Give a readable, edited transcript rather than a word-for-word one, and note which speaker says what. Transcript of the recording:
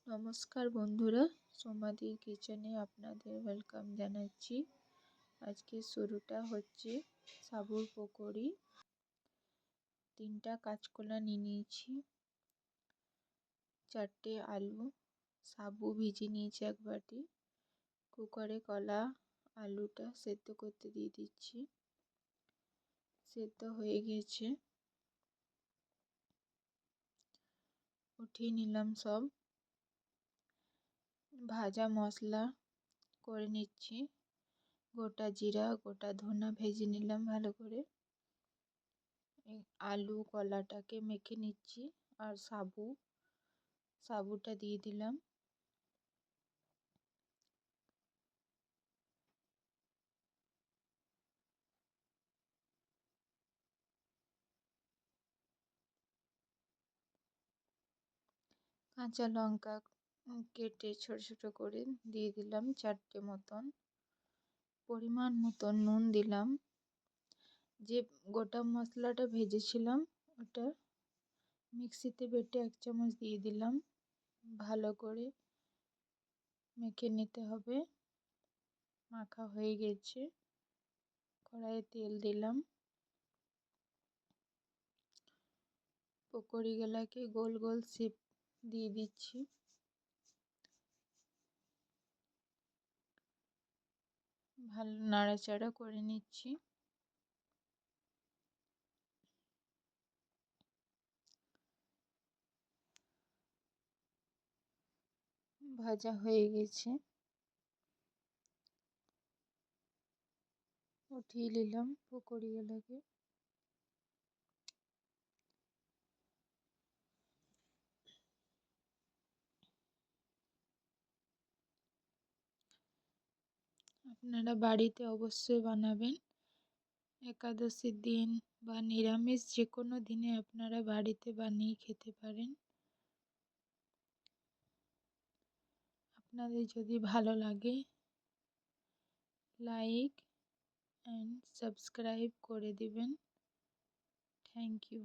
Speaker 1: নমস্কার বন্ধুরা, সোমাদির কিচেনে আপনাদের ওয়েলকাম জানাচ্ছি। আজকে শুরুটা হচ্ছে সাবুর পকোড়ি। 3টা কাঁচকলা নিয়ে নিয়েছি, 4টে আলু, সাবু ভিজিয়ে নিয়েছি 1 বাটি। কুকারে কলা আলুটা সেদ্ধ করতে দিয়ে দিচ্ছি। সেদ্ধ হয়ে গেছে, উঠিয়ে নিলাম সব। ভাজা মশলা করে নিচ্ছি। গোটা জিরা, গোটা ধনা ভেজে নিলাম ভালো করে। আলু কলাটাকে মেখে নিচ্ছি আর সাবুটা দিয়ে দিলাম। কাঁচা লঙ্কা কেটে ছোট ছোট করে দিয়ে দিলাম 4টে মতন। পরিমাণ মতন নুন দিলাম। যে গোটা মশলাটা ভেজেছিলাম ওটা মিক্সিতে বেটে 1 চামচ দিয়ে দিলাম। ভালো করে মেখে নিতে হবে। মাখা হয়ে গেছে। কড়াইয়ে তেল দিলাম। পকোড়িগুলোকে গোল গোল শেপ দিয়ে দিচ্ছি। ভালো নাড়াচাড়া করে নিচ্ছি। ভাজা হয়ে গেছে, উঠিয়ে নিলাম পকোড়িগুলোকে। আপনারা বাড়িতে অবশ্যই বানাবেন। একাদশীর দিন বা নিরামিষ যে কোনো দিনে আপনারা বাড়িতে বানিয়ে খেতে পারেন। আপনাদের যদি ভালো লাগে লাইক অ্যান্ড সাবস্ক্রাইব করে দিবেন। Thank you.